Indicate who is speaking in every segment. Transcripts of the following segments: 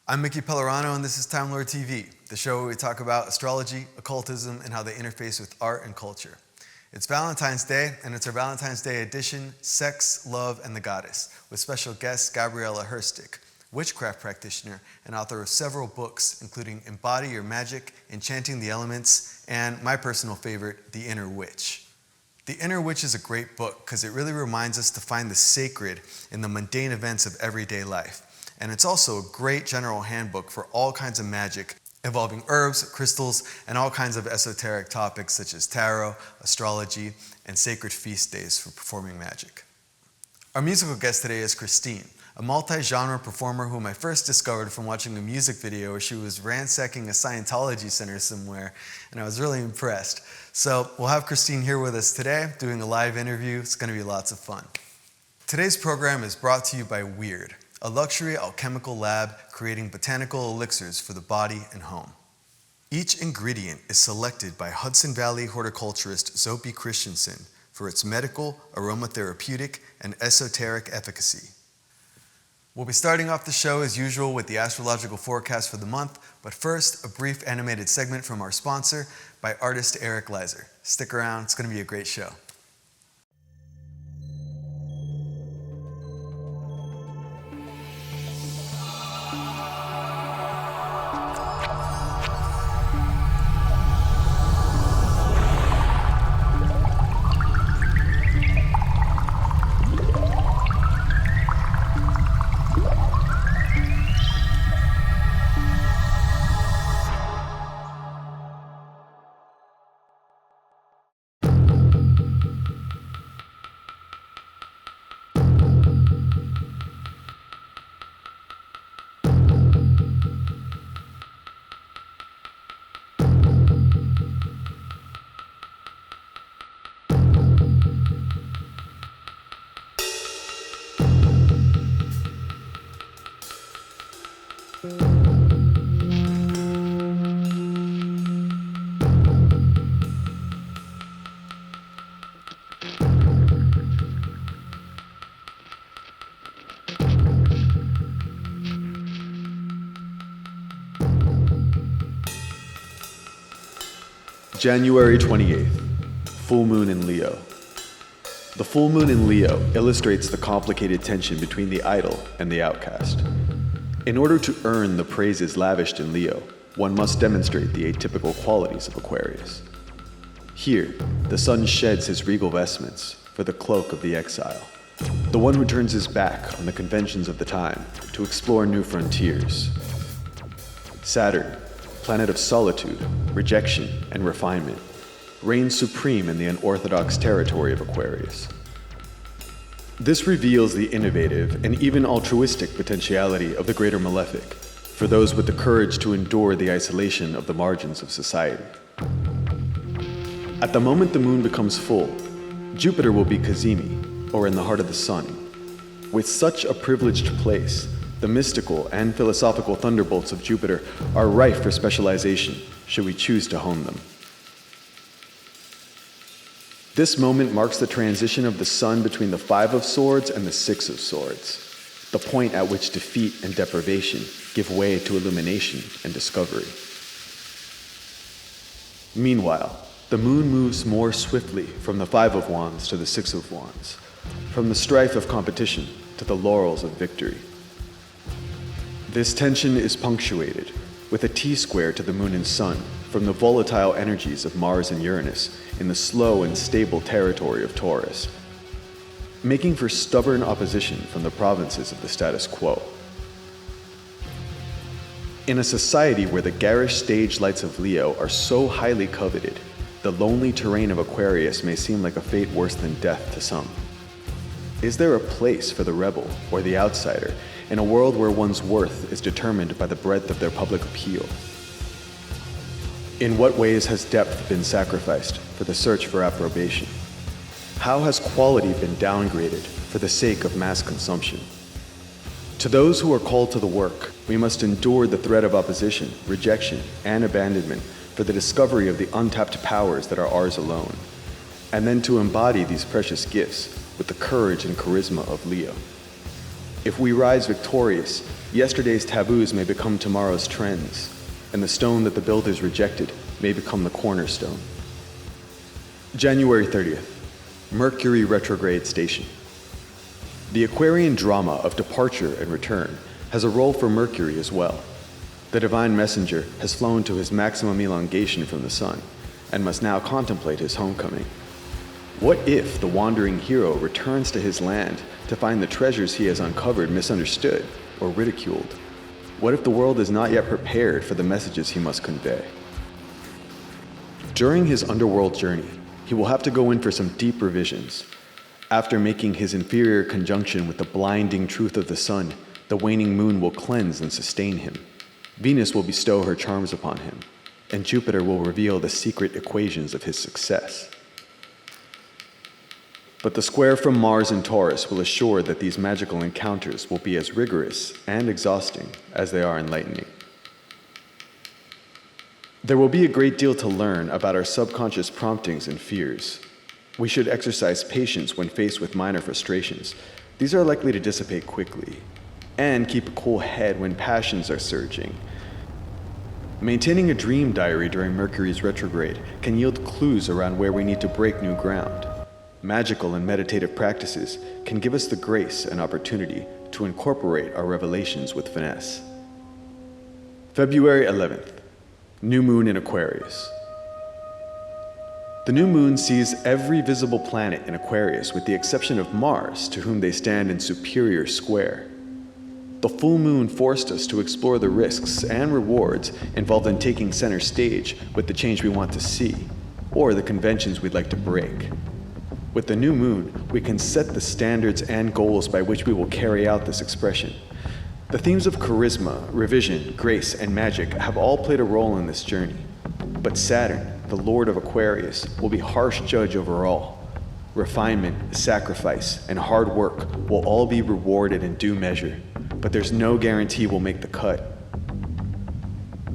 Speaker 1: I'm Mickey Pellerano, and this is Time Lord TV, the show where we talk about astrology, occultism, and how they interface with art and culture. It's Valentine's Day, and it's our Valentine's Day edition, Sex, Love, and the Goddess, with special guest Gabriela Herstik, Witchcraft practitioner and author of several books, including Embody Your Magic, Enchanting the Elements, and my personal favorite, The Inner Witch. The Inner Witch is a great book because it really reminds us to find the sacred in the mundane events of everyday life. And it's also a great general handbook for all kinds of magic involving herbs, crystals, and all kinds of esoteric topics such as tarot, astrology, and sacred feast days for performing magic. Our musical guest today is Christeene, a multi-genre performer whom I first discovered from watching a music video where she was ransacking a Scientology center somewhere, and I was really impressed. So we'll have Christeene here with us today, doing a live interview. It's going to be lots of fun. Today's program is brought to you by WYRD, a luxury alchemical lab creating botanical elixirs for the body and home. Each ingredient is selected by Hudson Valley horticulturist Zoe Christensen for its medical, aromatherapeutic, and esoteric efficacy. We'll be starting off the show as usual with the astrological forecast for the month, but first, a brief animated segment from our sponsor by artist Eric Leiser. Stick around, it's going to be a great show.
Speaker 2: January 28th, full moon in Leo. The full moon in Leo illustrates the complicated tension between the idol and the outcast. In order to earn the praises lavished in Leo, one must demonstrate the atypical qualities of Aquarius. Here, the sun sheds his regal vestments for the cloak of the exile, the one who turns his back on the conventions of the time to explore new frontiers. Saturn, planet of solitude, rejection, and refinement, reigns supreme in the unorthodox territory of Aquarius. This reveals the innovative and even altruistic potentiality of the greater malefic for those with the courage to endure the isolation of the margins of society. At the moment the moon becomes full, Jupiter will be Cazimi, or in the heart of the sun. With such a privileged place, the mystical and philosophical thunderbolts of Jupiter are rife for specialization, should we choose to hone them. This moment marks the transition of the sun between the Five of Swords and the Six of Swords, the point at which defeat and deprivation give way to illumination and discovery. Meanwhile, the moon moves more swiftly from the Five of Wands to the Six of Wands, from the strife of competition to the laurels of victory. This tension is punctuated with a T-square to the moon and sun from the volatile energies of Mars and Uranus in the slow and stable territory of Taurus, making for stubborn opposition from the provinces of the status quo. In a society where the garish stage lights of Leo are so highly coveted, the lonely terrain of Aquarius may seem like a fate worse than death to some. Is there a place for the rebel or the outsider in a world where one's worth is determined by the breadth of their public appeal? In what ways has depth been sacrificed for the search for approbation? How has quality been downgraded for the sake of mass consumption? To those who are called to the work, we must endure the threat of opposition, rejection, and abandonment for the discovery of the untapped powers that are ours alone, and then to embody these precious gifts with the courage and charisma of Leo. If we rise victorious, yesterday's taboos may become tomorrow's trends, and the stone that the builders rejected may become the cornerstone. January 30th, Mercury retrograde station. The Aquarian drama of departure and return has a role for Mercury as well. The divine messenger has flown to his maximum elongation from the sun and must now contemplate his homecoming. What if the wandering hero returns to his land to find the treasures he has uncovered misunderstood or ridiculed? What if the world is not yet prepared for the messages he must convey? During his underworld journey, he will have to go in for some deep revisions. After making his inferior conjunction with the blinding truth of the sun, the waning moon will cleanse and sustain him. Venus will bestow her charms upon him, and Jupiter will reveal the secret equations of his success. But the square from Mars and Taurus will assure that these magical encounters will be as rigorous and exhausting as they are enlightening. There will be a great deal to learn about our subconscious promptings and fears. We should exercise patience when faced with minor frustrations. These are likely to dissipate quickly. And keep a cool head when passions are surging. Maintaining a dream diary during Mercury's retrograde can yield clues around where we need to break new ground. Magical and meditative practices can give us the grace and opportunity to incorporate our revelations with finesse. February 11th, New Moon in Aquarius. The new moon sees every visible planet in Aquarius with the exception of Mars, to whom they stand in superior square. The full moon forced us to explore the risks and rewards involved in taking center stage with the change we want to see, or the conventions we'd like to break. With the new moon, we can set the standards and goals by which we will carry out this expression. The themes of charisma, revision, grace, and magic have all played a role in this journey. But Saturn, the Lord of Aquarius, will be harsh judge over all. Refinement, sacrifice, and hard work will all be rewarded in due measure, but there's no guarantee we'll make the cut.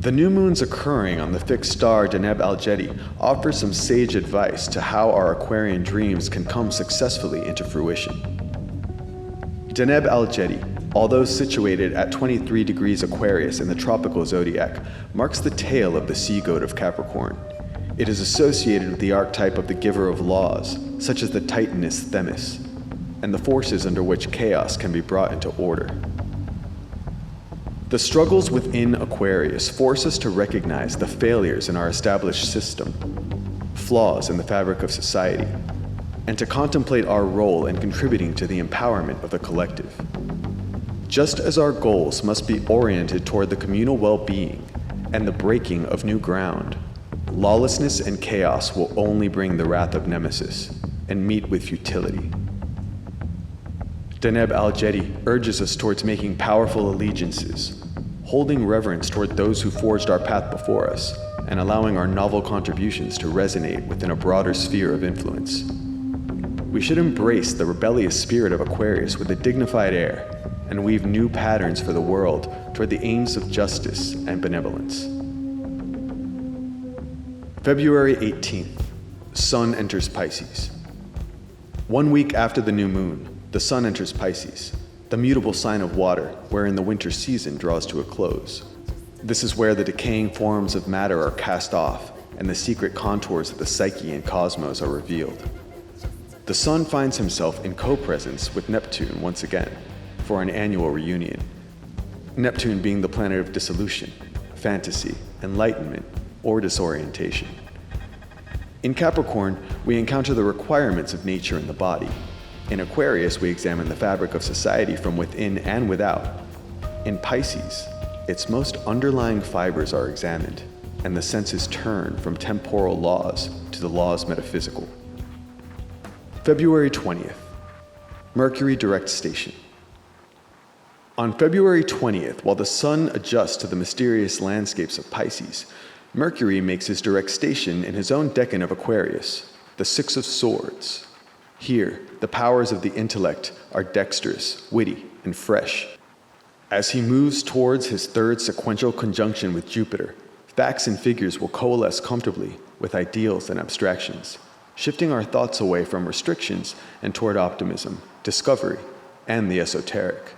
Speaker 2: The new moons occurring on the fixed star Deneb Algedi offers some sage advice to how our Aquarian dreams can come successfully into fruition. Deneb Algedi, although situated at 23 degrees Aquarius in the tropical zodiac, marks the tail of the sea goat of Capricorn. It is associated with the archetype of the giver of laws, such as the Titaness Themis, and the forces under which chaos can be brought into order. The struggles within Aquarius force us to recognize the failures in our established system, flaws in the fabric of society, and to contemplate our role in contributing to the empowerment of the collective. Just as our goals must be oriented toward the communal well-being and the breaking of new ground, lawlessness and chaos will only bring the wrath of Nemesis and meet with futility. Deneb Algedi urges us towards making powerful allegiances, holding reverence toward those who forged our path before us, and allowing our novel contributions to resonate within a broader sphere of influence. We should embrace the rebellious spirit of Aquarius with a dignified air and weave new patterns for the world toward the aims of justice and benevolence. February 18th, Sun enters Pisces. 1 week after the new moon, the Sun enters Pisces, the mutable sign of water wherein the winter season draws to a close. This is where the decaying forms of matter are cast off and the secret contours of the psyche and cosmos are revealed. The Sun finds himself in co-presence with Neptune once again for an annual reunion. Neptune being the planet of dissolution, fantasy, enlightenment, or disorientation. In Capricorn, we encounter the requirements of nature in the body. In Aquarius, we examine the fabric of society from within and without. In Pisces, its most underlying fibers are examined, and the senses turn from temporal laws to the laws metaphysical. February 20th, Mercury direct station. On February 20th, while the Sun adjusts to the mysterious landscapes of Pisces, Mercury makes his direct station in his own decan of Aquarius, the Six of Swords. Here, the powers of the intellect are dexterous, witty, and fresh. As he moves towards his third sequential conjunction with Jupiter, facts and figures will coalesce comfortably with ideals and abstractions, shifting our thoughts away from restrictions and toward optimism, discovery, and the esoteric.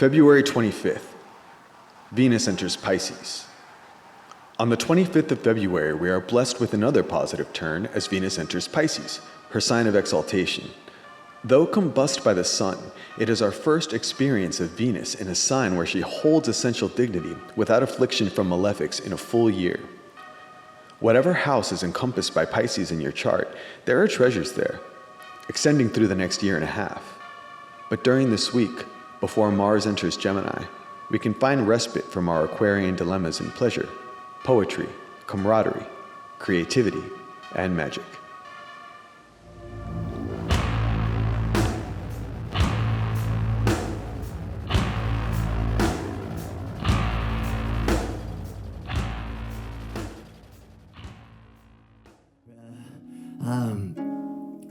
Speaker 2: February 25th, Venus enters Pisces. On the 25th of February, we are blessed with another positive turn as Venus enters Pisces, her sign of exaltation. Though combust by the sun, it is our first experience of Venus in a sign where she holds essential dignity without affliction from malefics in a full year. Whatever house is encompassed by Pisces in your chart, there are treasures there, extending through the next year and a half. But during this week, before Mars enters Gemini, we can find respite from our Aquarian dilemmas in pleasure, poetry, camaraderie, creativity, and magic.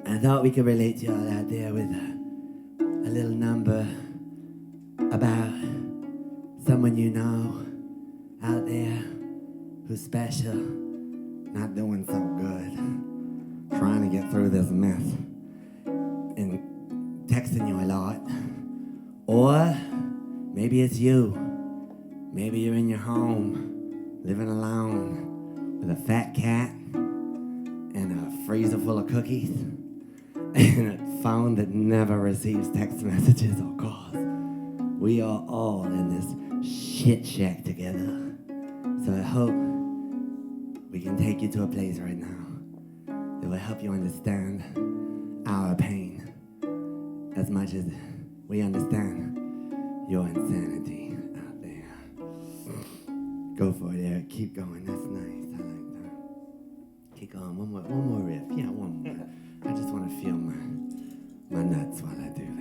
Speaker 3: I thought we could relate to y'all out there with a little number about someone you know out there who's special, not doing so good, trying to get through this mess, and texting you a lot. Or maybe it's you. Maybe you're in your home, living alone, with a fat cat, and a freezer full of cookies, and a phone that never receives text messages or calls. We are all in this shit shack together. So I hope we can take you to a place right now that will help you understand our pain as much as we understand your insanity out there. Go for it, Eric. Keep going. That's nice. I like that. Keep going. One more riff. Yeah, one more. I just want to feel my nuts while I do this.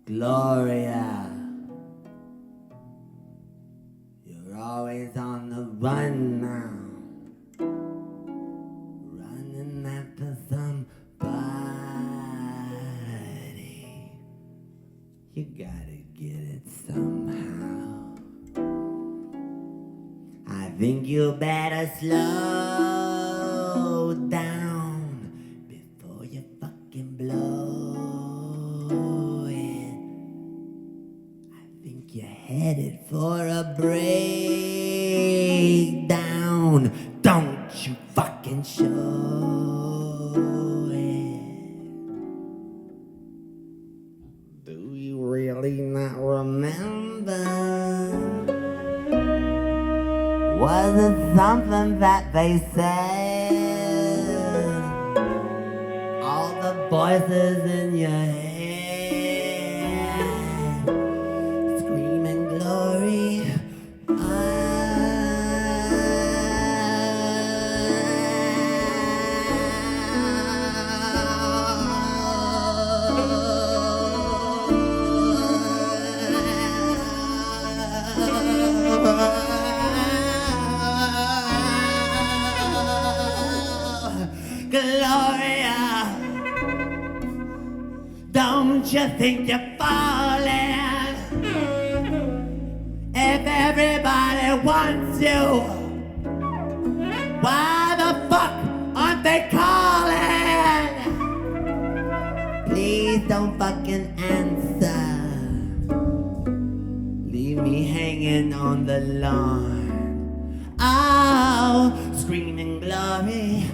Speaker 3: Gloria, you're always on the run now, running after somebody. You gotta get it somehow. I think you better slow down before you fucking blow. You're headed for a breakdown. Don't you fucking show it. Do you really not remember? Was it something that they said? All the voices in your head. Gloria, don't you think you're falling? If everybody wants you, why the fuck aren't they calling? Please don't fucking answer. Leave me hanging on the lawn. Oh, screaming glory.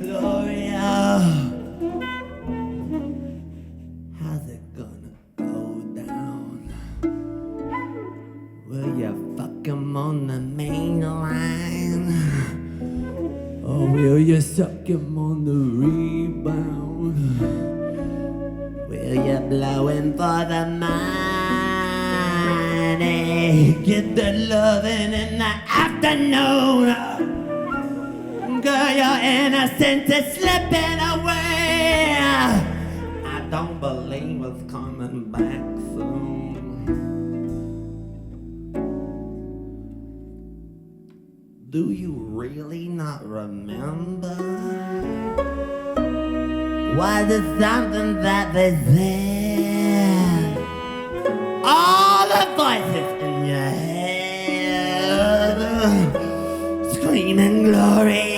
Speaker 3: Gloria, how's it gonna go down? Will you fuck him on the main line? Or will you suck him on the rebound? Will you blow him for the money? Get the loving in the afternoon. Girl, your innocence is slipping away. don't believe it's coming back soon. Do you really not remember? Was it something that they said? All the voices in your head screaming glory.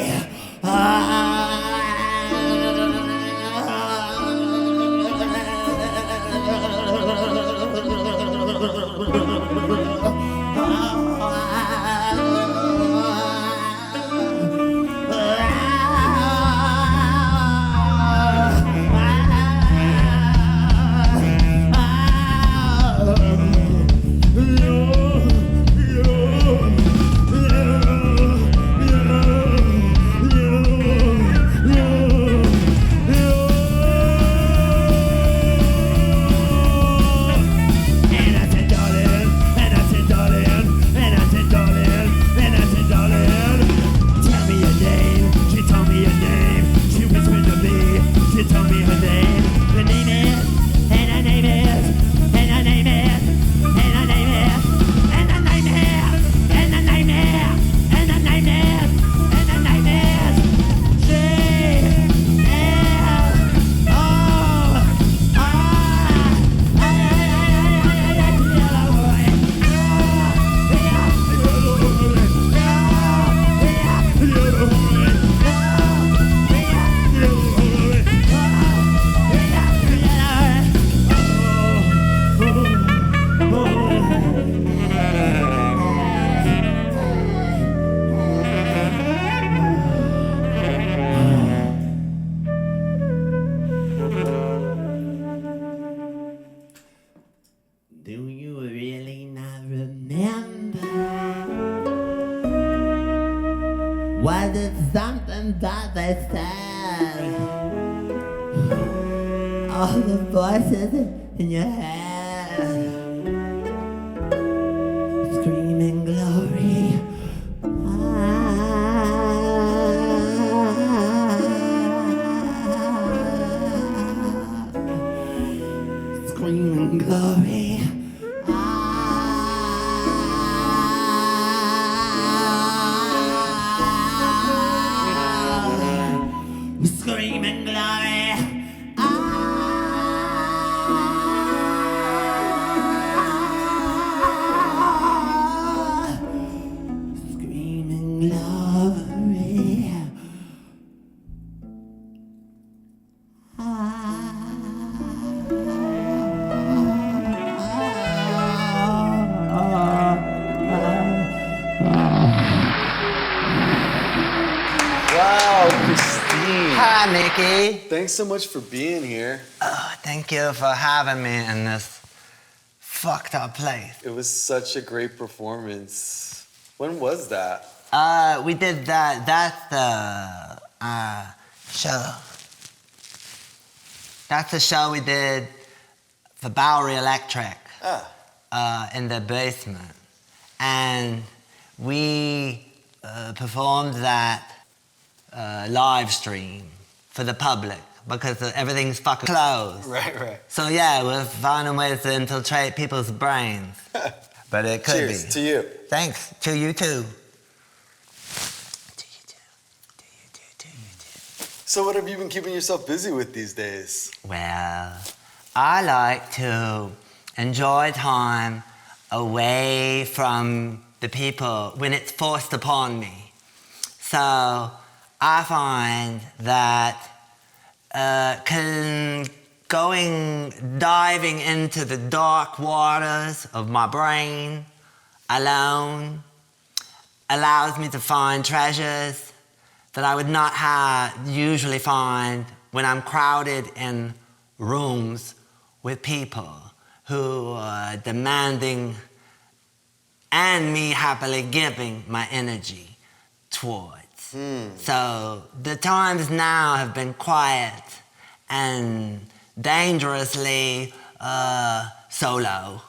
Speaker 3: Was it something that they said? All the voices in your head screaming glory. Screaming glory. Screaming glory. Screaming glory.
Speaker 1: Wow, Christeene.
Speaker 4: Hi, Nikki.
Speaker 1: Thanks so much for being here.
Speaker 4: Oh, thank you for having me in this fucked up place.
Speaker 1: It was such a great performance. When was that?
Speaker 4: We did that. That's the show. That's the show we did for Bowery Electric in the basement. And we performed that live stream for the public because everything's fucking closed.
Speaker 1: Right.
Speaker 4: So yeah, we're finding ways to infiltrate people's brains. But it could
Speaker 1: Cheers
Speaker 4: be.
Speaker 1: to you.
Speaker 4: Thanks. To you too.
Speaker 1: So what have you been keeping yourself busy with these days?
Speaker 4: Well, I like to enjoy time away from the people when it's forced upon me. So I find that diving into the dark waters of my brain alone allows me to find treasures that I would not usually find when I'm crowded in rooms with people who are demanding and me happily giving my energy towards. So the times now have been quiet and dangerously solo.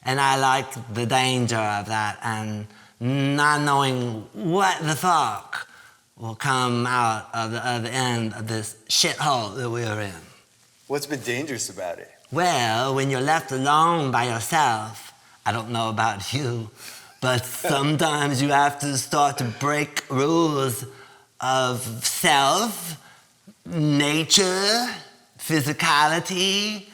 Speaker 4: And I like the danger of that and not knowing what the fuck will come out of the other end of this shithole that we're in.
Speaker 1: What's been dangerous about it?
Speaker 4: Well, when you're left alone by yourself, I don't know about you, but sometimes you have to start to break rules of self, nature, physicality,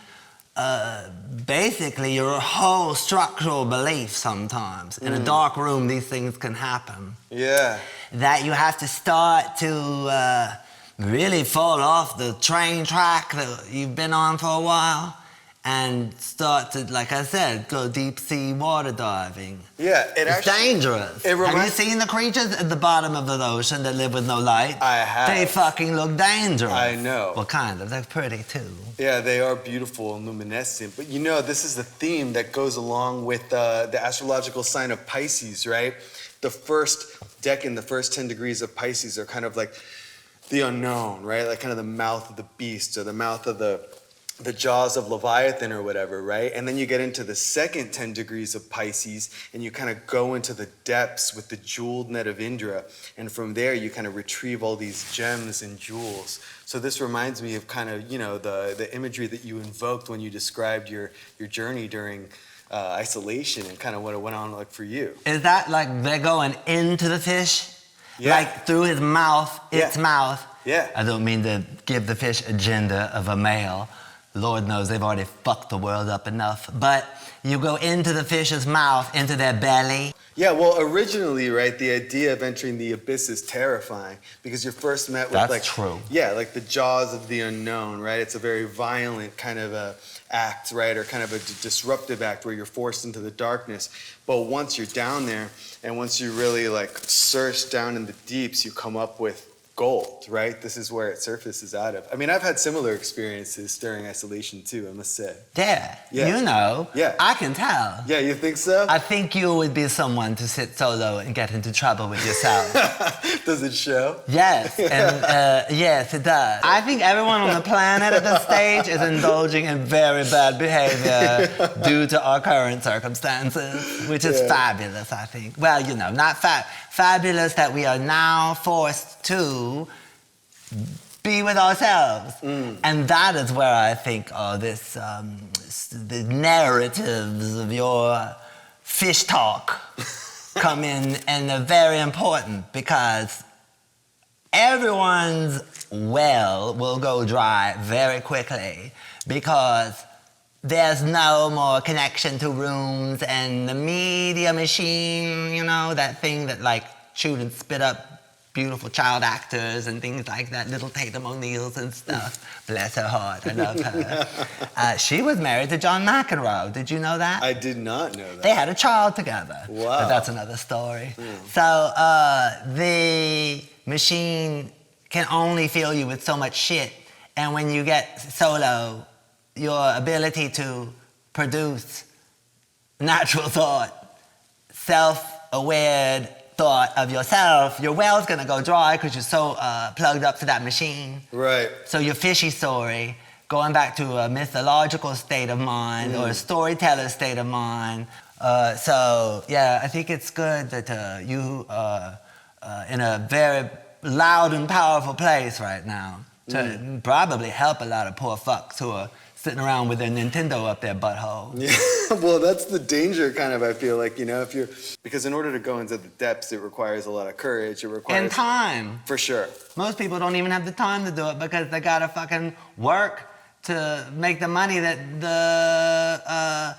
Speaker 4: basically your whole structural belief sometimes. In a dark room, these things can happen.
Speaker 1: Yeah.
Speaker 4: That you have to start to really fall off the train track that you've been on for a while and start to, like I said, go deep sea water diving.
Speaker 1: Yeah,
Speaker 4: it's dangerous. Have you seen the creatures at the bottom of the ocean that live with no light?
Speaker 1: I have.
Speaker 4: They fucking look dangerous.
Speaker 1: I know.
Speaker 4: Well, kind of. They're pretty too.
Speaker 1: Yeah, they are beautiful and luminescent. But you know, this is the theme that goes along with the astrological sign of Pisces, right? The first decan, the first 10 degrees of Pisces are kind of like the unknown, right? Like kind of the mouth of the beast or the mouth of the jaws of Leviathan or whatever, right? And then you get into the second 10 degrees of Pisces and you kind of go into the depths with the jeweled net of Indra. And from there, you kind of retrieve all these gems and jewels. So this reminds me of kind of, you know, the imagery that you invoked when you described your journey during isolation and kind of what it went on like for you.
Speaker 4: Is that like they're going into the fish?
Speaker 1: Yeah.
Speaker 4: Like through his mouth, its mouth?
Speaker 1: Yeah.
Speaker 4: I don't mean to give the fish agenda of a male. Lord knows they've already fucked the world up enough. But you go into the fish's mouth, into their belly.
Speaker 1: Yeah, well, originally, right, the idea of entering the abyss is terrifying because you're first met with
Speaker 4: That's true.
Speaker 1: Yeah, like the jaws of the unknown, right? It's a very violent kind of a act, right, or kind of a disruptive act where you're forced into the darkness. But once you're down there and once you really like search down in the deeps, you come up with gold, right? This is where it surfaces out of. I mean, I've had similar experiences during isolation too, I must say.
Speaker 4: Yeah,
Speaker 1: Yeah.
Speaker 4: you know.
Speaker 1: Yeah.
Speaker 4: I can tell.
Speaker 1: Yeah, you think so?
Speaker 4: I think you would be someone to sit solo and get into trouble with yourself.
Speaker 1: Does it show?
Speaker 4: Yes, and yes, it does. I think everyone on the planet at this stage is indulging in very bad behavior due to our current circumstances, which is fabulous, I think. Well, you know, not fabulous that we are now forced to be with ourselves. And that is where I think the narratives of your fish talk come in, and they're very important because everyone's well will go dry very quickly because there's no more connection to rooms and the media machine, you know, that thing that like shoot and spit up beautiful child actors and things like that, little Tatum O'Neills and stuff. Bless her heart, I love her. She was married to John McEnroe. Did you know that?
Speaker 1: I did not know that.
Speaker 4: They had a child together.
Speaker 1: Wow.
Speaker 4: But that's another story. So the machine can only fill you with so much shit. And when you get solo, your ability to produce natural thought, self-aware thought of yourself, your well's gonna go dry because you're so plugged up to that machine.
Speaker 1: Right.
Speaker 4: So your fishy story, going back to a mythological state of mind or a storyteller state of mind. So yeah, I think it's good that you are in a very loud and powerful place right now to probably help a lot of poor fucks who are sitting around with their Nintendo up their butthole.
Speaker 1: Yeah, well, that's the danger, kind of, I feel like, you know, because in order to go into the depths, it requires a lot of courage, it requires...
Speaker 4: And time.
Speaker 1: For sure.
Speaker 4: Most people don't even have the time to do it because they gotta fucking work to make the money that the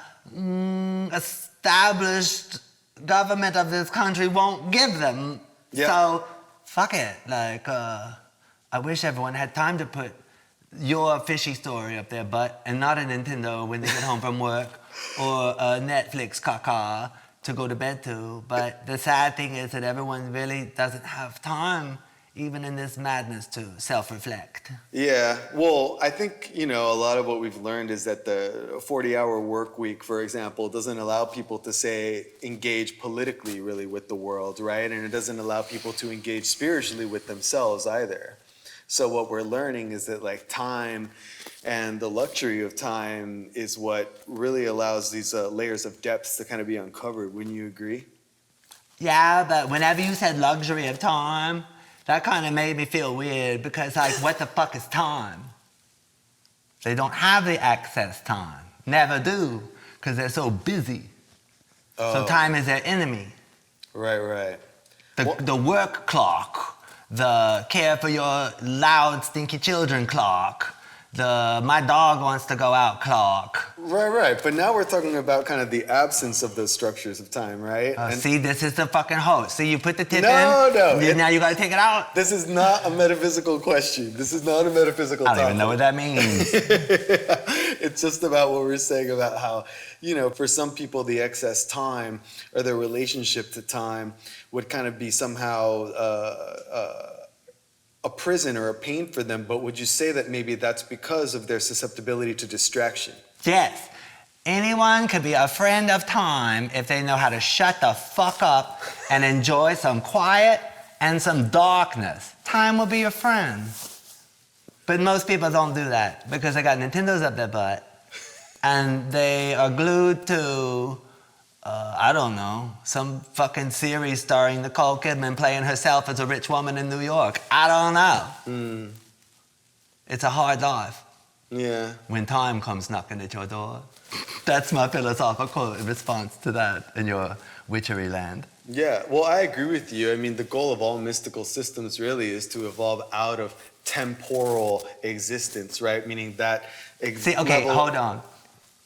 Speaker 4: established government of this country won't give them.
Speaker 1: Yeah.
Speaker 4: So, fuck it. Like, I wish everyone had time to put your fishy story up their butt and not a Nintendo when they get home from work or a Netflix caca to go to bed to. But the sad thing is that everyone really doesn't have time, even in this madness, to self-reflect.
Speaker 1: Yeah, well, I think, you know, a lot of what we've learned is that the 40-hour work week, for example, doesn't allow people to, say, engage politically, really, with the world, right? And it doesn't allow people to engage spiritually with themselves either. So what we're learning is that like time and the luxury of time is what really allows these layers of depth to kind of be uncovered. Wouldn't you agree?
Speaker 4: Yeah, but whenever you said luxury of time, that kind of made me feel weird because like, what the fuck is time? They don't have the access time. Never do, because they're so busy. So time is their enemy.
Speaker 1: Right.
Speaker 4: The work clock, the care for your loud, stinky children clock, the my dog wants to go out clock.
Speaker 1: Right. But now we're talking about kind of the absence of those structures of time, right?
Speaker 4: See, this is the fucking host. See, you put the tip in.
Speaker 1: No.
Speaker 4: Now you gotta take it out.
Speaker 1: This is not a metaphysical question. This is not a metaphysical topic.
Speaker 4: I don't even know what that means.
Speaker 1: It's just about what we're saying about how, for some people, the excess time or their relationship to time would kind of be somehow a prison or a pain for them. But would you say that maybe that's because of their susceptibility to distraction?
Speaker 4: Yes. Anyone could be a friend of time if they know how to shut the fuck up and enjoy some quiet and some darkness. Time will be your friend. But most people don't do that because they got Nintendos up their butt and they are glued to, I don't know, some fucking series starring Nicole Kidman playing herself as a rich woman in New York. I don't know. It's a hard life.
Speaker 1: Yeah.
Speaker 4: When time comes knocking at your door. That's my philosophical response to that in your witchery land.
Speaker 1: Yeah, well, I agree with you. I mean, the goal of all mystical systems really is to evolve out of temporal existence, right? Meaning that...
Speaker 4: Hold on.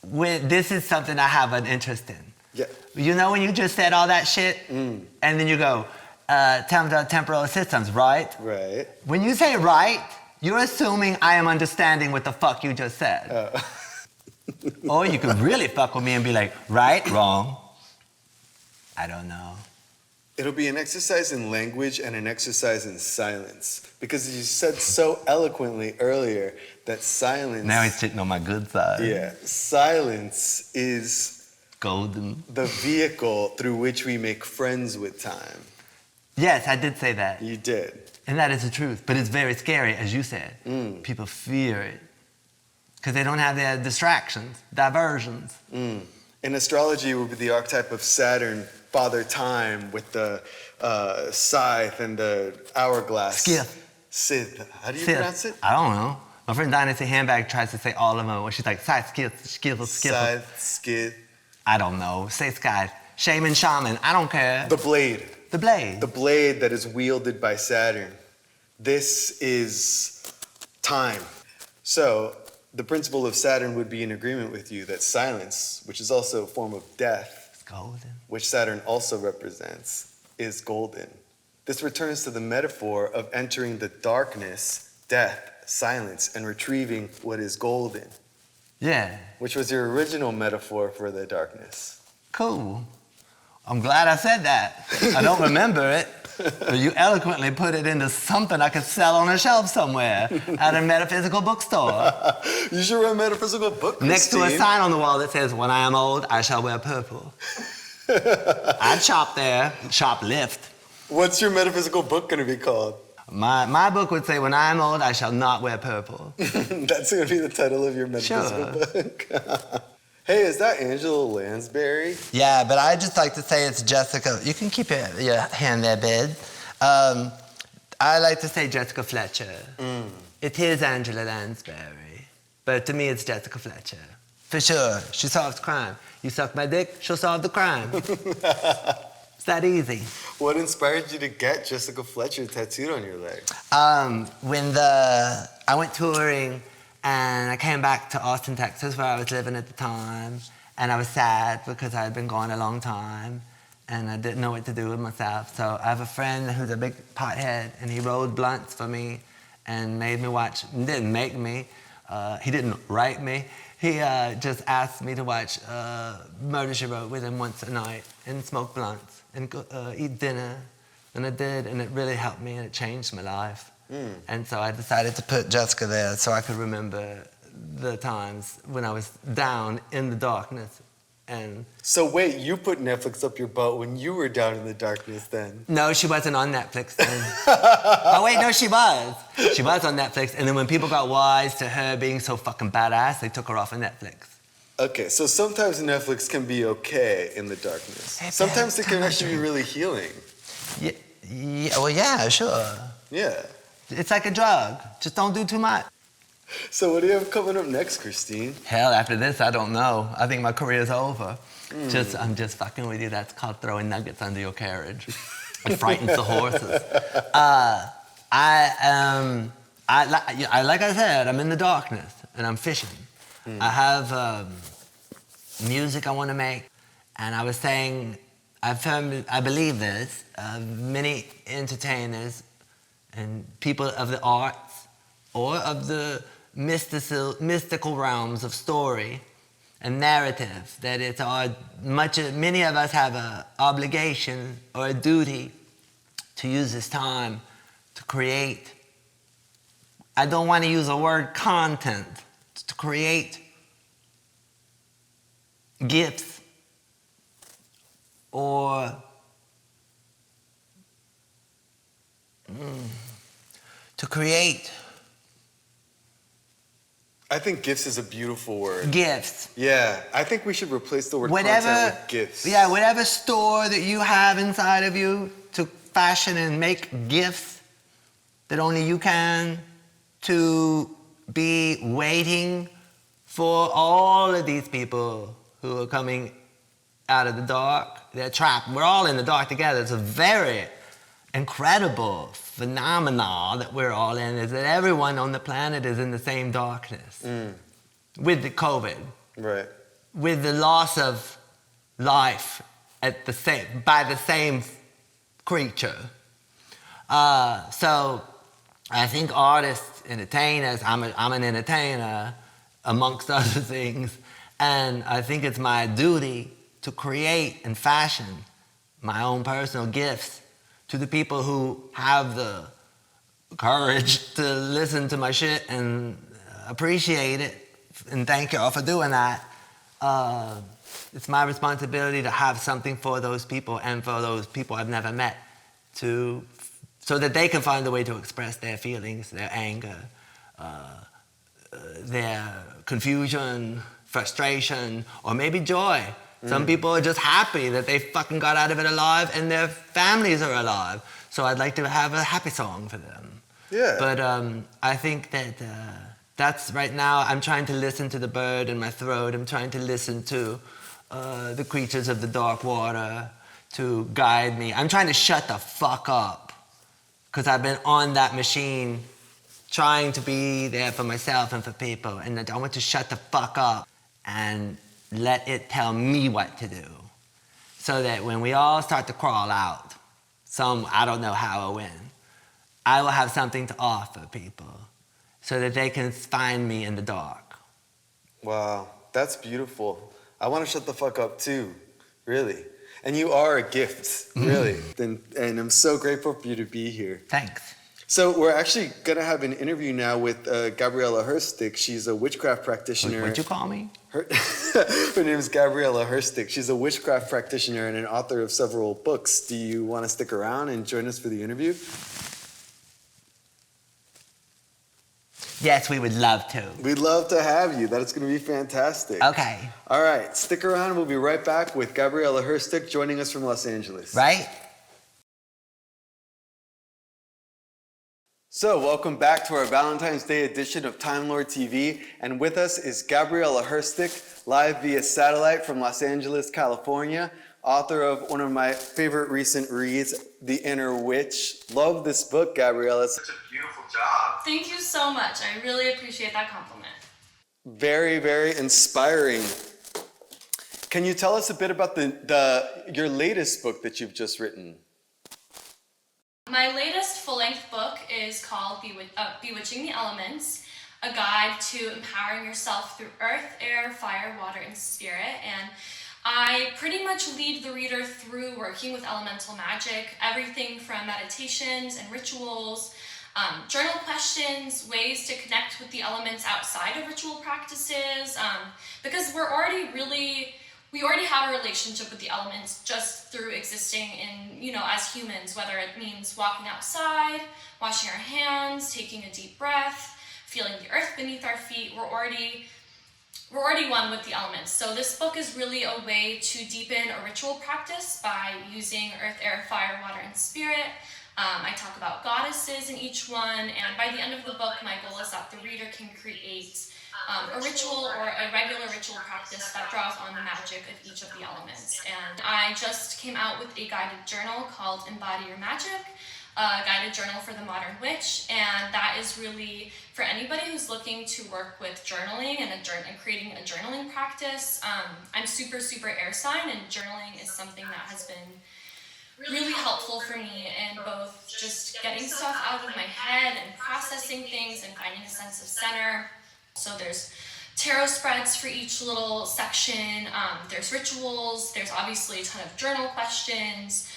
Speaker 4: This is something I have an interest in.
Speaker 1: Yeah.
Speaker 4: You know when you just said all that shit, and then you go, temporal systems, right?
Speaker 1: Right.
Speaker 4: When you say right, you're assuming I am understanding what the fuck you just said. Or you could really fuck with me and be like, right, wrong. I don't know.
Speaker 1: It'll be an exercise in language and an exercise in silence. Because you said so eloquently earlier that silence...
Speaker 4: Now he's sitting on my good side.
Speaker 1: Yeah. Silence is...
Speaker 4: golden.
Speaker 1: The vehicle through which we make friends with time.
Speaker 4: Yes, I did say that.
Speaker 1: You did.
Speaker 4: And that is the truth. But it's very scary, as you said. People fear it. Because they don't have their distractions, diversions.
Speaker 1: In astrology, it would be the archetype of Saturn, Father Time, with the scythe and the hourglass. Scythe. How do you pronounce it?
Speaker 4: I don't know. My friend Dynasty Handbag tries to say all of them. When she's like, scythe, skith.
Speaker 1: Scythe, skith.
Speaker 4: I don't know. Say scythe. Shaman, shaman. I don't care.
Speaker 1: The blade.
Speaker 4: The blade.
Speaker 1: The blade that is wielded by Saturn. This is time. So, the principle of Saturn would be in agreement with you that silence, which is also a form of death,
Speaker 4: it's golden,
Speaker 1: which Saturn also represents, is golden. This returns to the metaphor of entering the darkness, death, silence, and retrieving what is golden.
Speaker 4: Yeah.
Speaker 1: Which was your original metaphor for the darkness.
Speaker 4: Cool. I'm glad I said that. I don't remember it. But you eloquently put it into something I could sell on a shelf somewhere at a metaphysical bookstore.
Speaker 1: You should write a metaphysical book, Christeene.
Speaker 4: Next to a sign on the wall that says, when I am old, I shall wear purple. I'd shop there, shoplift.
Speaker 1: What's your metaphysical book going to be called?
Speaker 4: My book would say, when I am old, I shall not wear purple.
Speaker 1: That's going to be the title of your metaphysical book? Hey, is that Angela Lansbury?
Speaker 4: Yeah, but I just like to say it's Jessica. You can keep your hand there, Bed. I like to say Jessica Fletcher. It is Angela Lansbury, but to me it's Jessica Fletcher. For sure, she solves crime. You suck my dick, she'll solve the crime. It's that easy.
Speaker 1: What inspired you to get Jessica Fletcher tattooed on your leg?
Speaker 4: I went touring, and I came back to Austin, Texas, where I was living at the time. And I was sad because I had been gone a long time and I didn't know what to do with myself. So I have a friend who's a big pothead, and he rolled blunts for me and made me watch, didn't make me, he didn't write me. He just asked me to watch Murder, She Wrote with him once a night and smoke blunts and eat dinner. And I did, and it really helped me and it changed my life. And so I decided to put Jessica there so I could remember the times when I was down in the darkness. And
Speaker 1: so wait, you put Netflix up your butt when you were down in the darkness then?
Speaker 4: No, she wasn't on Netflix then. Oh wait, no, she was. She was on Netflix, and then when people got wise to her being so fucking badass, they took her off of Netflix.
Speaker 1: Okay, so sometimes Netflix can be okay in the darkness. Hey, sometimes it can actually be really healing.
Speaker 4: Well, yeah, sure.
Speaker 1: Yeah.
Speaker 4: It's like a drug. Just don't do too much.
Speaker 1: So what do you have coming up next, Christeene?
Speaker 4: Hell, after this, I don't know. I think my career's over. I'm just fucking with you. That's called throwing nuggets under your carriage. It frightens the horses. Like I said, I'm in the darkness and I'm fishing. I have music I want to make, and I was saying, I believe this. Many entertainers and people of the arts or of the mystical realms of story and narrative, that it's many of us have an obligation or a duty to use this time to create. I don't want to use the word content, to create gifts or to create.
Speaker 1: I think gifts is a beautiful word.
Speaker 4: Gifts.
Speaker 1: Yeah, I think we should replace the word content with gifts.
Speaker 4: Yeah, whatever store that you have inside of you to fashion and make gifts that only you can, to be waiting for all of these people who are coming out of the dark. They're trapped. We're all in the dark together. It's a very incredible phenomena that we're all in, is that everyone on the planet is in the same darkness. With the COVID.
Speaker 1: Right.
Speaker 4: With the loss of life by the same creature. So I think artists, entertainers, I'm an entertainer amongst other things, and I think it's my duty to create and fashion my own personal gifts to the people who have the courage to listen to my shit and appreciate it, and thank you all for doing that. It's my responsibility to have something for those people and for those people I've never met, so that they can find a way to express their feelings, their anger, their confusion, frustration, or maybe joy. Some people are just happy that they fucking got out of it alive and their families are alive. So I'd like to have a happy song for them.
Speaker 1: Yeah.
Speaker 4: But I think that that's right now, I'm trying to listen to the bird in my throat. I'm trying to listen to the creatures of the dark water to guide me. I'm trying to shut the fuck up, because I've been on that machine trying to be there for myself and for people. And I want to shut the fuck up and let it tell me what to do, so that when we all start to crawl out, I don't know how or when, I will have something to offer people so that they can find me in the dark.
Speaker 1: Wow, that's beautiful. I want to shut the fuck up too, really. And you are a gift, really. And I'm so grateful for you to be here.
Speaker 4: Thanks.
Speaker 1: So we're actually going to have an interview now with Gabriela Herstik. She's a witchcraft practitioner.
Speaker 4: What'd you call me?
Speaker 1: Her name is Gabriela Herstik. She's a witchcraft practitioner and an author of several books. Do you want to stick around and join us for the interview?
Speaker 4: Yes, we would love to.
Speaker 1: We'd love to have you. That is going to be fantastic.
Speaker 4: Okay.
Speaker 1: All right, stick around. We'll be right back with Gabriela Herstik joining us from Los Angeles.
Speaker 4: Right?
Speaker 1: So, welcome back to our Valentine's Day edition of Time Lord TV. And with us is Gabriela Herstik, live via satellite from Los Angeles, California, author of one of my favorite recent reads, The Inner Witch. Love this book, Gabriela. It's such a beautiful job.
Speaker 5: Thank you so much. I really appreciate that compliment.
Speaker 1: Very, very inspiring. Can you tell us a bit about your latest book that you've just written?
Speaker 5: My latest full-length book is called Bewitching the Elements, a guide to empowering yourself through earth, air, fire, water, and spirit. And I pretty much lead the reader through working with elemental magic, everything from meditations and rituals, journal questions, ways to connect with the elements outside of ritual practices, because we already have a relationship with the elements just through existing in, as humans, whether it means walking outside, washing our hands, taking a deep breath, feeling the earth beneath our feet. We're already one with the elements. So this book is really a way to deepen a ritual practice by using earth, air, fire, water, and spirit. I talk about goddesses in each one, and by the end of the book, my goal is that the reader can create a ritual or a regular ritual practice that draws on the magic of each of the elements. And I just came out with a guided journal called Embody Your Magic, a guided journal for the modern witch, and that is really for anybody who's looking to work with journaling and creating a journaling practice. I'm super air sign, and journaling is something that has been really helpful for me in both just getting stuff out of my head and processing things and finding a sense of center. So there's tarot spreads for each little section, there's rituals, there's obviously a ton of journal questions,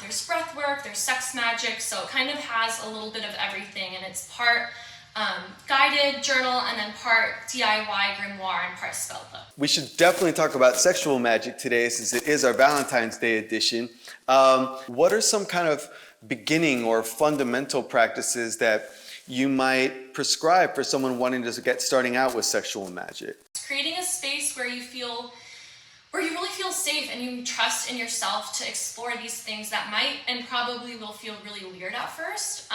Speaker 5: there's breath work, there's sex magic, so it kind of has a little bit of everything, and it's part guided journal and then part DIY grimoire and part spellbook.
Speaker 1: We should definitely talk about sexual magic today, since it is our Valentine's Day edition. What are some kind of beginning or fundamental practices that you might prescribe for someone wanting to get starting out with sexual magic?
Speaker 5: Creating a space where you really feel safe and you trust in yourself to explore these things that might and probably will feel really weird at first.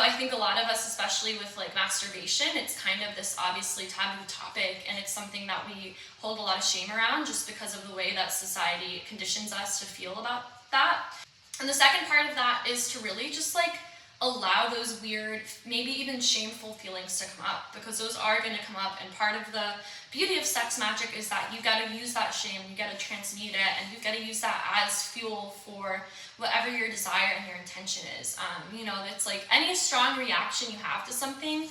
Speaker 5: I think a lot of us, especially with like masturbation, it's kind of this obviously taboo topic, and it's something that we hold a lot of shame around just because of the way that society conditions us to feel about that. And the second part of that is to really just like allow those weird, maybe even shameful feelings to come up, because those are going to come up. And part of the beauty of sex magic is that you got to use that shame, you got to transmute it, and you got to use that as fuel for whatever your desire and your intention is. It's like any strong reaction you have to something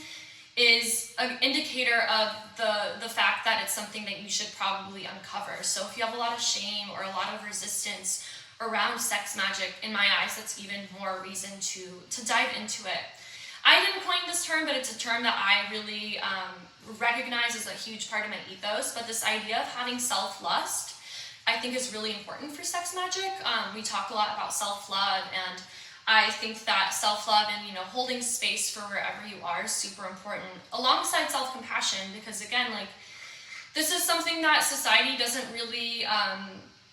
Speaker 5: is an indicator of the fact that it's something that you should probably uncover. So if you have a lot of shame or a lot of resistance around sex magic, in my eyes, that's even more reason to dive into it. I didn't coin this term, but it's a term that I really recognize as a huge part of my ethos. But this idea of having self-lust, I think, is really important for sex magic. We talk a lot about self-love, and I think that self-love and holding space for wherever you are is super important, alongside self-compassion, because again, like, this is something that society doesn't really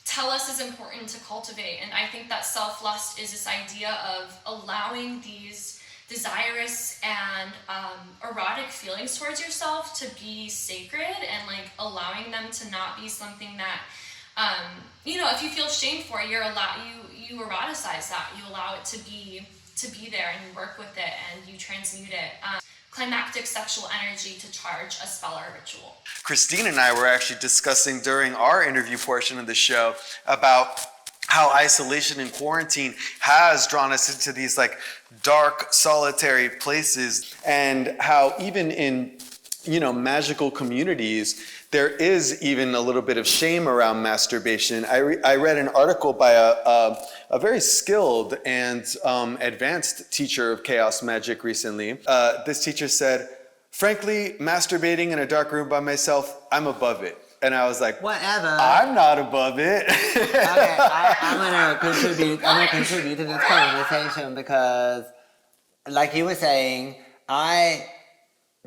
Speaker 5: tell us is important to cultivate. And I think that self-lust is this idea of allowing these desirous and erotic feelings towards yourself to be sacred, and like allowing them to not be something that if you feel shame for it, you eroticize that, you allow it to be there, and you work with it and you transmute it. Climactic sexual energy to charge a spell or ritual.
Speaker 1: Christeene and I were actually discussing during our interview portion of the show about how isolation and quarantine has drawn us into these like dark, solitary places, and how even in magical communities, there is even a little bit of shame around masturbation. I read an article by a very skilled and advanced teacher of chaos magic recently. This teacher said, frankly, masturbating in a dark room by myself, I'm above it. And I was like,
Speaker 4: whatever.
Speaker 1: I'm not above it.
Speaker 4: Okay, I'm gonna contribute to this conversation because, like you were saying,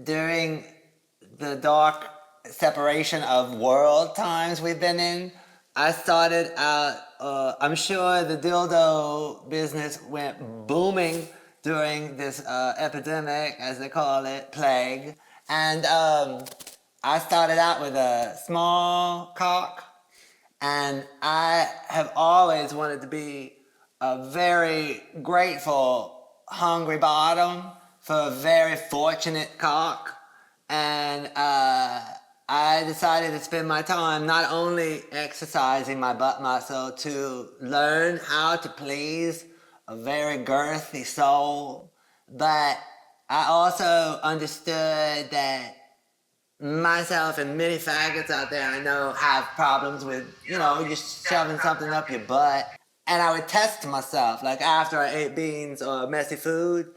Speaker 4: during the dark separation of world times we've been in, I started out, I'm sure the dildo business went booming during this epidemic, as they call it, plague. And I started out with a small cock, and I have always wanted to be a very grateful, hungry bottom for a very fortunate cock. And I decided to spend my time not only exercising my butt muscle to learn how to please a very girthy soul, but I also understood that myself and many faggots out there I know have problems with, just shoving something up your butt. And I would test myself, like after I ate beans or messy food,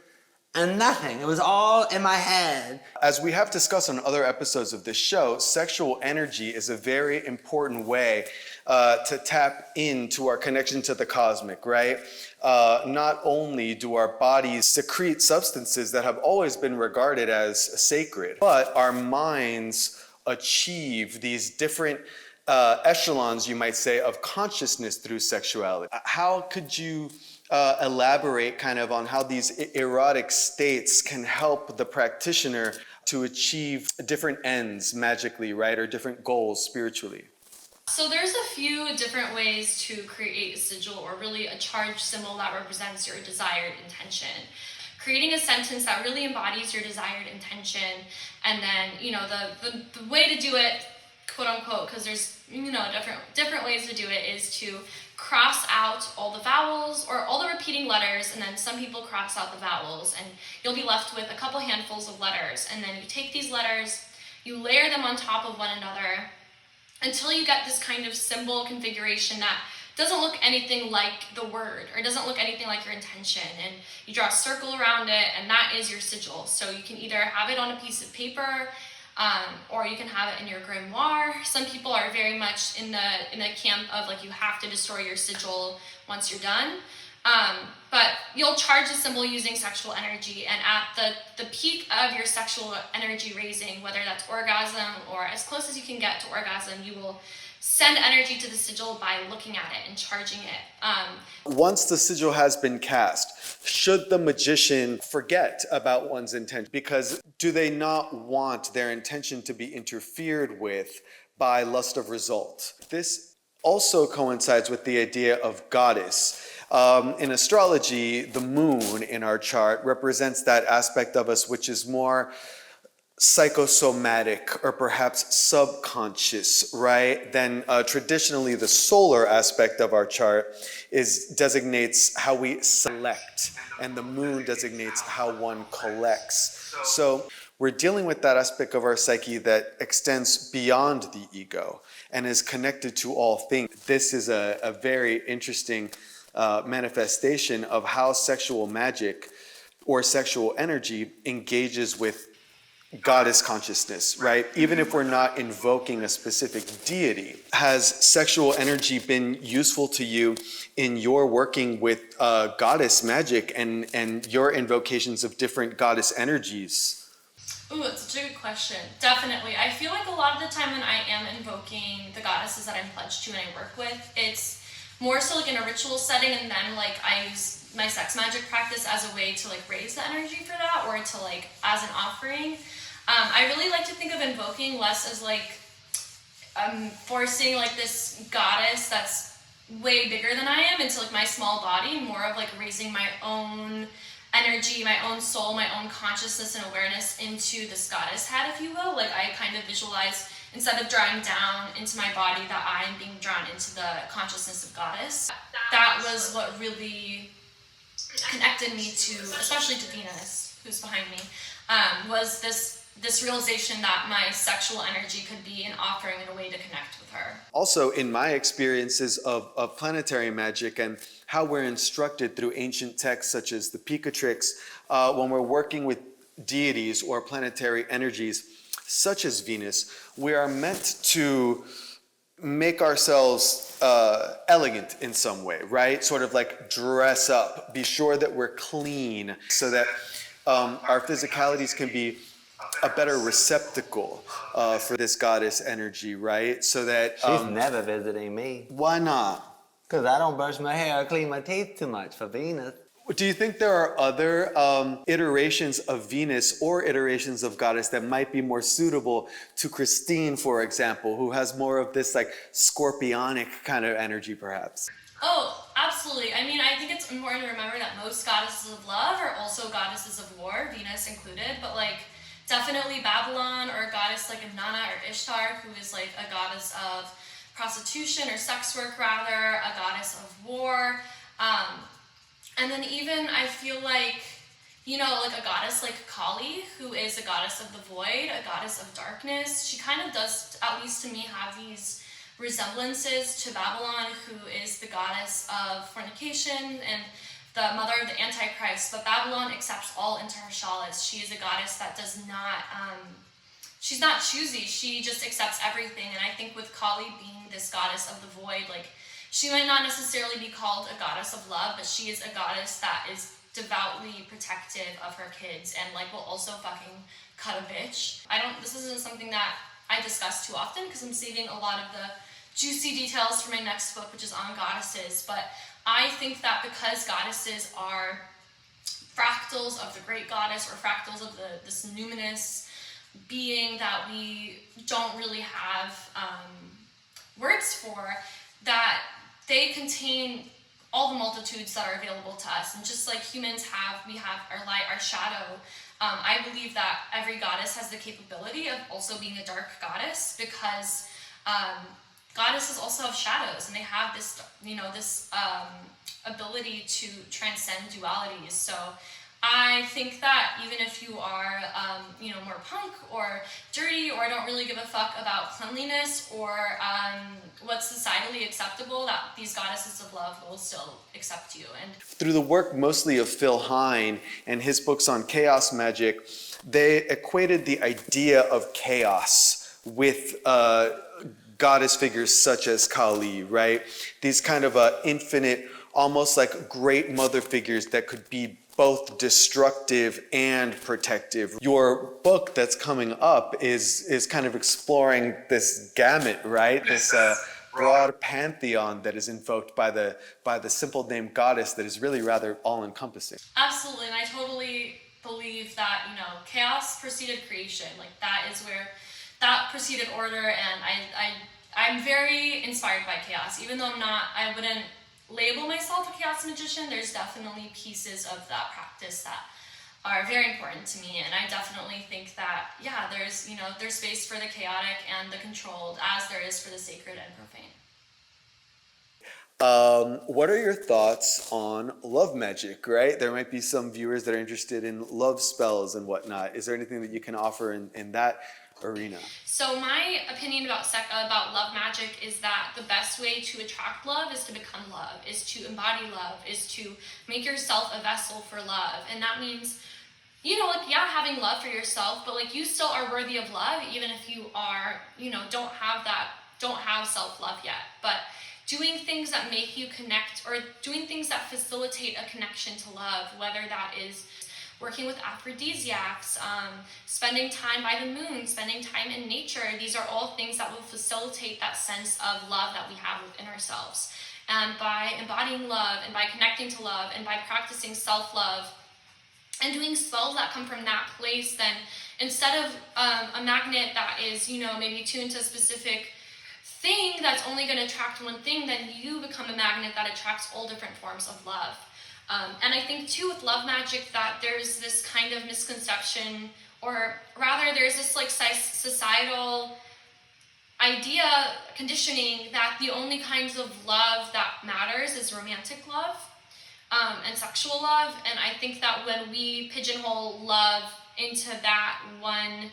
Speaker 4: and nothing. It was all in my head.
Speaker 1: As we have discussed on other episodes of this show, sexual energy is a very important way to tap into our connection to the cosmic, right? Not only do our bodies secrete substances that have always been regarded as sacred, but our minds achieve these different echelons, you might say, of consciousness through sexuality. How could you elaborate kind of on how these erotic states can help the practitioner to achieve different ends magically, right? Or different goals spiritually?
Speaker 5: So there's a few different ways to create a sigil, or really a charged symbol that represents your desired intention. Creating a sentence that really embodies your desired intention, and then, you know, the way to do it, quote unquote, because there's, you know, different ways to do it, is to cross out all the vowels or all the repeating letters, and then some people cross out the vowels, and you'll be left with a couple handfuls of letters. And then you take these letters, you layer them on top of one another until you get this kind of symbol configuration that doesn't look anything like the word, or doesn't look anything like your intention. And you draw a circle around it, and that is your sigil. So you can either have it on a piece of paper, or you can have it in your grimoire. Some people are very much in the camp of like, you have to destroy your sigil once you're done. But you'll charge the symbol using sexual energy, and at the peak of your sexual energy raising, whether that's orgasm or as close as you can get to orgasm, you will send energy to the sigil by looking at it and charging it.
Speaker 1: Once the sigil has been cast, should the magician forget about one's intention? Because do they not want their intention to be interfered with by lust of result? This also coincides with the idea of goddess. In astrology, the moon in our chart represents that aspect of us which is more psychosomatic or perhaps subconscious, right? Then traditionally the solar aspect of our chart designates how we select, and the moon designates how one collects. So we're dealing with that aspect of our psyche that extends beyond the ego and is connected to all things. This is a very interesting manifestation of how sexual magic or sexual energy engages with goddess consciousness, right? Even if we're not invoking a specific deity. Has sexual energy been useful to you in your working with goddess magic and your invocations of different goddess energies?
Speaker 5: Ooh, it's such a good question. Definitely. I feel like a lot of the time when I am invoking the goddesses that I'm pledged to and I work with, it's more so like in a ritual setting, and then like I use my sex magic practice as a way to like raise the energy for that, or to like as an offering. I really like to think of invoking less as like forcing like this goddess that's way bigger than I am into like my small body, and more of like raising my own energy, my own soul, my own consciousness and awareness into this goddess head, if you will. Like I kind of visualize, instead of drawing down into my body, that I am being drawn into the consciousness of goddess. That was what really connected me to, especially to Venus, who's behind me, was this realization that my sexual energy could be an offering and a way to connect with her.
Speaker 1: Also, in my experiences of planetary magic and how we're instructed through ancient texts such as the Picatrix, when we're working with deities or planetary energies such as Venus, we are meant to make ourselves elegant in some way, right? Sort of like dress up, be sure that we're clean so that our physicalities can be a better receptacle for this goddess energy, right? So that
Speaker 4: She's never visiting me.
Speaker 1: Why not?
Speaker 4: Because I don't brush my hair or clean my teeth too much for Venus.
Speaker 1: Do you think there are other iterations of Venus or iterations of goddess that might be more suitable to Christeene, for example, who has more of this like scorpionic kind of energy, perhaps?
Speaker 5: Oh, absolutely. I mean, I think it's important to remember that most goddesses of love are also goddesses of war, Venus included, but like definitely Babylon, or a goddess like Inanna or Ishtar, who is like a goddess of prostitution or sex work rather, a goddess of war. And then even I feel like, you know, like a goddess like Kali, who is a goddess of the void, a goddess of darkness. She kind of does, at least to me, have these resemblances to Babylon, who is the goddess of fornication and the mother of the Antichrist. But Babylon accepts all into her chalice. She is a goddess that does not, she's not choosy. She just accepts everything. And I think with Kali being this goddess of the void, like, she might not necessarily be called a goddess of love, but she is a goddess that is devoutly protective of her kids and like will also fucking cut a bitch. This isn't something that I discuss too often because I'm saving a lot of the juicy details for my next book, which is on goddesses, but I think that because goddesses are fractals of the great goddess or fractals of this numinous being that we don't really have words for, that they contain all the multitudes that are available to us. And just like humans we have our light, our shadow. I believe that every goddess has the capability of also being a dark goddess, because goddesses also have shadows, and they have this, this ability to transcend dualities. So I think that even if you are, more punk or dirty or don't really give a fuck about cleanliness or what's societally acceptable, that these goddesses of love will still accept you. And
Speaker 1: through the work mostly of Phil Hine and his books on chaos magic, they equated the idea of chaos with goddess figures such as Kali, right? These kind of infinite, almost like great mother figures that could be both destructive and protective. Your book that's coming up is kind of exploring this gamut, right? This broad pantheon that is invoked by the simple name goddess that is really rather all-encompassing.
Speaker 5: Absolutely, and I totally believe that, chaos preceded creation. Like, that is where that preceded order, and I'm very inspired by chaos. Even though I wouldn't label myself a chaos magician, there's definitely pieces of that practice that are very important to me, and I definitely think that, there's space for the chaotic and the controlled, as there is for the sacred and profane.
Speaker 1: What are your thoughts on love magic, right? There might be some viewers that are interested in love spells and whatnot. Is there anything that you can offer in that arena?
Speaker 5: So my opinion about love magic is that the best way to attract love is to become love, is to embody love, is to make yourself a vessel for love. And that means, having love for yourself, but you still are worthy of love, even if you are, don't have self-love yet. But doing things that make you connect, or doing things that facilitate a connection to love, whether that is working with aphrodisiacs, spending time by the moon, spending time in nature. These are all things that will facilitate that sense of love that we have within ourselves. And by embodying love, and by connecting to love, and by practicing self-love, and doing spells that come from that place, then instead of a magnet that is, maybe tuned to a specific thing that's only going to attract one thing, then you become a magnet that attracts all different forms of love. And I think too with love magic that there's this kind of misconception, or rather there's this societal idea, conditioning, that the only kinds of love that matters is romantic love and sexual love. And I think that when we pigeonhole love into that one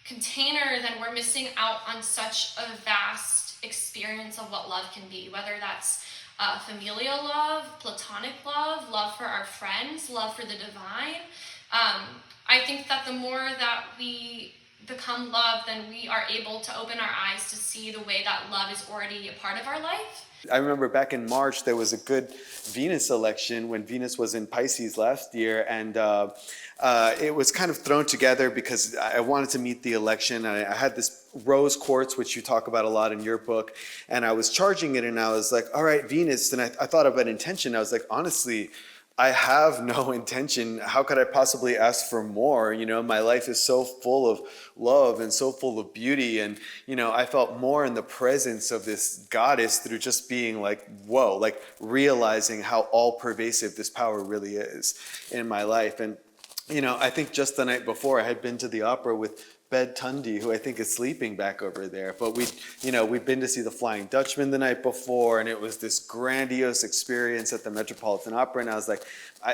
Speaker 5: container, then we're missing out on such a vast experience of what love can be, whether that's familial love, platonic love, love for our friends, love for the divine. I think that the more that we become love, then we are able to open our eyes to see the way that love is already a part of our life.
Speaker 1: I remember back in March, there was a good Venus election when Venus was in Pisces last year, and it was kind of thrown together because I wanted to meet the election. I had this rose quartz, which you talk about a lot in your book, and I was charging it, and I was like, all right, Venus, and I thought about intention. I was like, honestly, I have no intention. How could I possibly ask for more? My life is so full of love and so full of beauty. And, I felt more in the presence of this goddess through just being like, whoa, like realizing how all pervasive this power really is in my life. And, I think just the night before I had been to the opera with Bed Tundy, who I think is sleeping back over there. But we'd been to see the Flying Dutchman the night before, and it was this grandiose experience at the Metropolitan Opera. And I was like,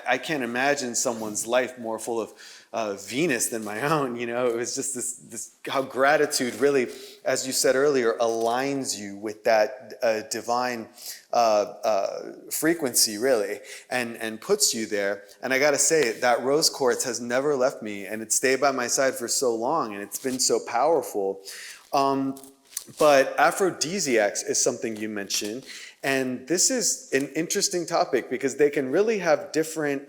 Speaker 1: I can't imagine someone's life more full of Venus than my own. It was just this how gratitude really, as you said earlier, aligns you with that divine frequency, really, and puts you there. And I got to say, that rose quartz has never left me, and it stayed by my side for so long, and it's been so powerful. But aphrodisiacs is something you mentioned, and this is an interesting topic because they can really have different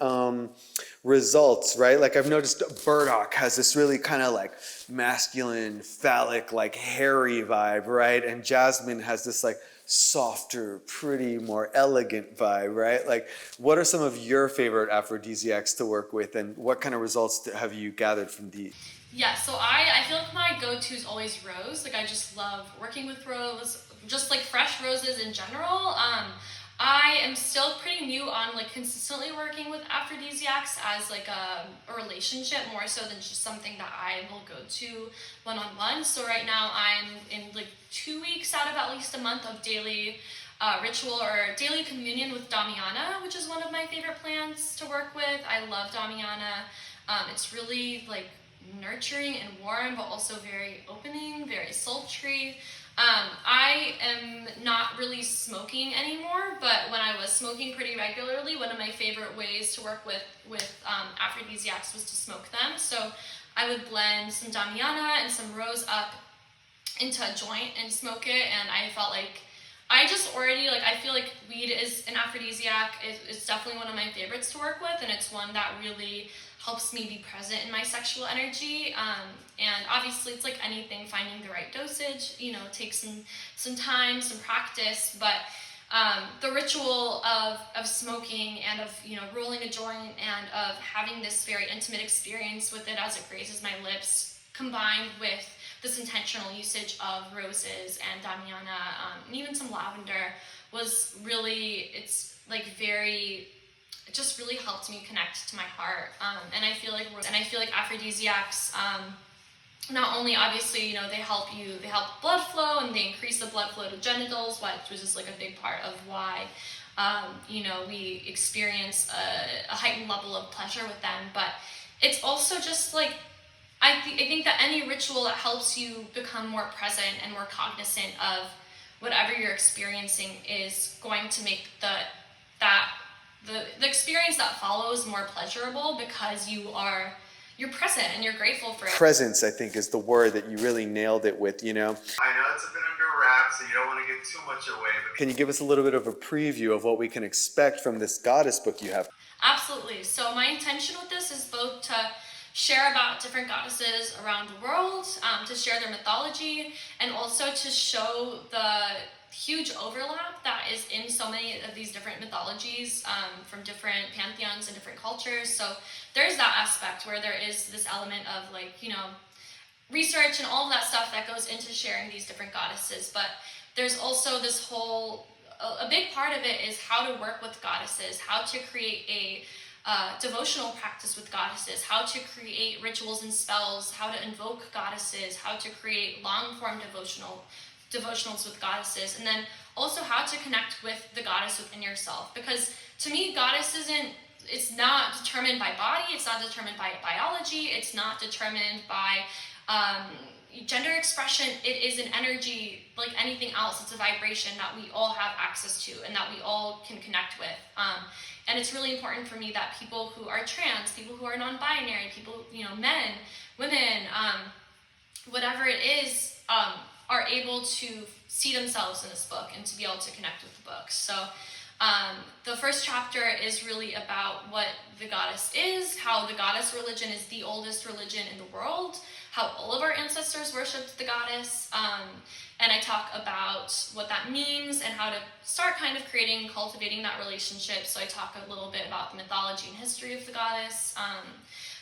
Speaker 1: results, right? Like I've noticed burdock has this really kind of like masculine, phallic, like hairy vibe, right? And jasmine has this like softer, pretty, more elegant vibe, right? Like what are some of your favorite aphrodisiacs to work with, and what kind of results have you gathered from these?
Speaker 5: Yeah, so I feel like my go-to is always rose. Like I just love working with rose, just like fresh roses in general. I am still pretty new on like consistently working with aphrodisiacs as like a relationship, more so than just something that I will go to one-on-one. So right now I'm in like 2 weeks out of at least a month of daily ritual or daily communion with Damiana, which is one of my favorite plants to work with. I love Damiana. It's really like nurturing and warm, but also very opening, very sultry. I am not really smoking anymore, but when I was smoking pretty regularly, one of my favorite ways to work with aphrodisiacs was to smoke them. So I would blend some Damiana and some rose up into a joint and smoke it, and I felt like I just already, like, I feel like weed is an aphrodisiac. It's definitely one of my favorites to work with, and it's one that really helps me be present in my sexual energy. And obviously it's like anything, finding the right dosage, you know, takes some time, some practice, but the ritual of smoking and of, you know, rolling a joint and of having this very intimate experience with it as it grazes my lips, combined with this intentional usage of roses and Damiana, and even some lavender, was really, it's like very, it just really helped me connect to my heart. And I feel like aphrodisiacs, not only obviously, you know, they help blood flow and they increase the blood flow to genitals, which is like a big part of why, you know, we experience a heightened level of pleasure with them. But it's also just like, I think that any ritual that helps you become more present and more cognizant of whatever you're experiencing is going to make the experience that follows more pleasurable, because you're present and you're grateful for it.
Speaker 1: Presence, I think, is the word that you really nailed it with, you know?
Speaker 6: I know it's a bit under wraps, so you don't want to give too much away, but
Speaker 1: Can you give us a little bit of a preview of what we can expect from this goddess book you have?
Speaker 5: Absolutely. So my intention with this is both to share about different goddesses around the world, to share their mythology, and also to show the huge overlap that is in so many of these different mythologies, from different pantheons and different cultures. So there's that aspect where there is this element of, like, you know, research and all of that stuff that goes into sharing these different goddesses. But there's also this whole, a big part of it is how to work with goddesses, how to create a devotional practice with goddesses, how to create rituals and spells, how to invoke goddesses, how to create long-form devotionals with goddesses, and then also how to connect with the goddess within yourself. Because to me, goddess it's not determined by body, it's not determined by biology, it's not determined by gender expression. It is an energy like anything else. It's a vibration that we all have access to and that we all can connect with. And it's really important for me that people who are trans, people who are non-binary, people, you know, men, women, whatever it is, are able to see themselves in this book and to be able to connect with the book. So the first chapter is really about what the goddess is, how the goddess religion is the oldest religion in the world, how all of our ancestors worshipped the goddess, and I talk about what that means and how to start kind of creating, cultivating that relationship. So I talk a little bit about the mythology and history of the goddess.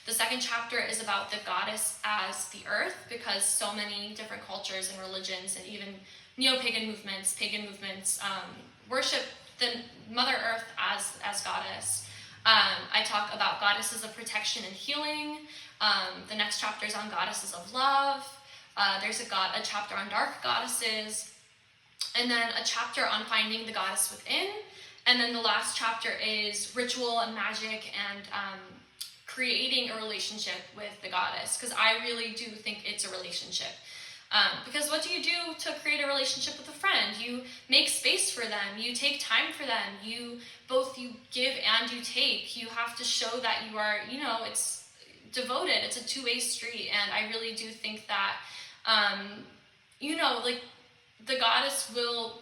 Speaker 5: The second chapter is about the goddess as the earth, because so many different cultures and religions and even pagan movements worship the Mother Earth as goddess. I talk about goddesses of protection and healing. The next chapter is on goddesses of love. There's a chapter on dark goddesses, and then a chapter on finding the goddess within. And then the last chapter is ritual and magic and creating a relationship with the goddess, because I really do think it's a relationship. Because what do you do to create a relationship with a friend? You make space for them, you take time for them, you give and you take. You have to show that you are, it's devoted, it's a two-way street. And I really do think that, like the goddess will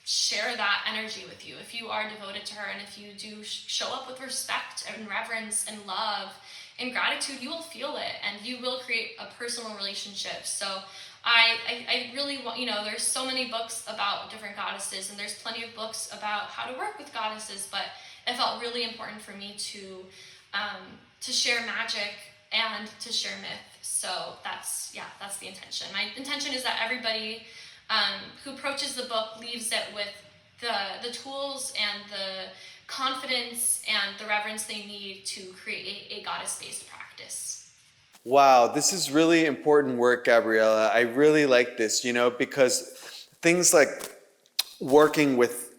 Speaker 5: share that energy with you. If you are devoted to her and if you do show up with respect and reverence and love and gratitude, you will feel it and you will create a personal relationship. So I really want, there's so many books about different goddesses and there's plenty of books about how to work with goddesses, but it felt really important for me to share magic and to share myth. So that's the intention. My intention is that everybody who approaches the book leaves it with the tools and the confidence and the reverence they need to create a goddess-based practice.
Speaker 1: Wow, this is really important work, Gabriella. I really like this, because things like working with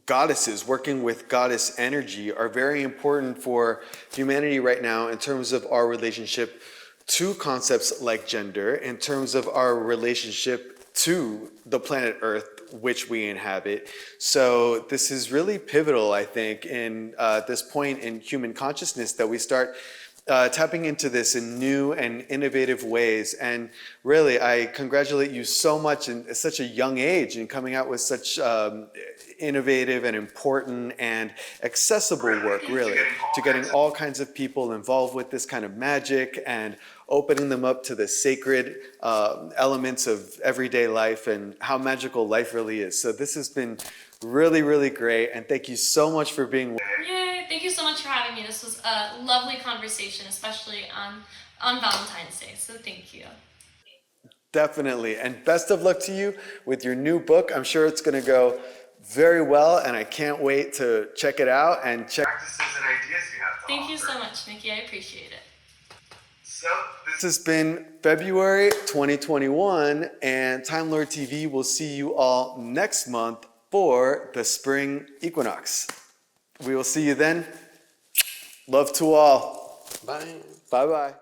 Speaker 1: goddesses, working with goddess energy are very important for humanity right now in terms of our relationship to concepts like gender, in terms of our relationship to the planet Earth, which we inhabit. So this is really pivotal, I think, in this point in human consciousness that we start tapping into this in new and innovative ways. And really, I congratulate you so much in such a young age and coming out with such innovative and important and accessible work, really, to getting all kinds of people involved with this kind of magic and opening them up to the sacred elements of everyday life and how magical life really is. So this has been really, really great. And thank you so much for being with me.
Speaker 5: Yay, thank you so much for having me. This was a lovely conversation, especially on Valentine's Day. So thank you.
Speaker 1: Definitely. And best of luck to you with your new book. I'm sure it's going to go very well, and I can't wait to check it out and check
Speaker 6: Practices and ideas you have to
Speaker 5: Thank you
Speaker 6: offer.
Speaker 5: so much, Mickey. I appreciate it.
Speaker 6: So
Speaker 1: This has been February 2021, and Time Lord TV will see you all next month for the spring equinox. We will see you then. Love to all.
Speaker 4: Bye.
Speaker 1: Bye-bye.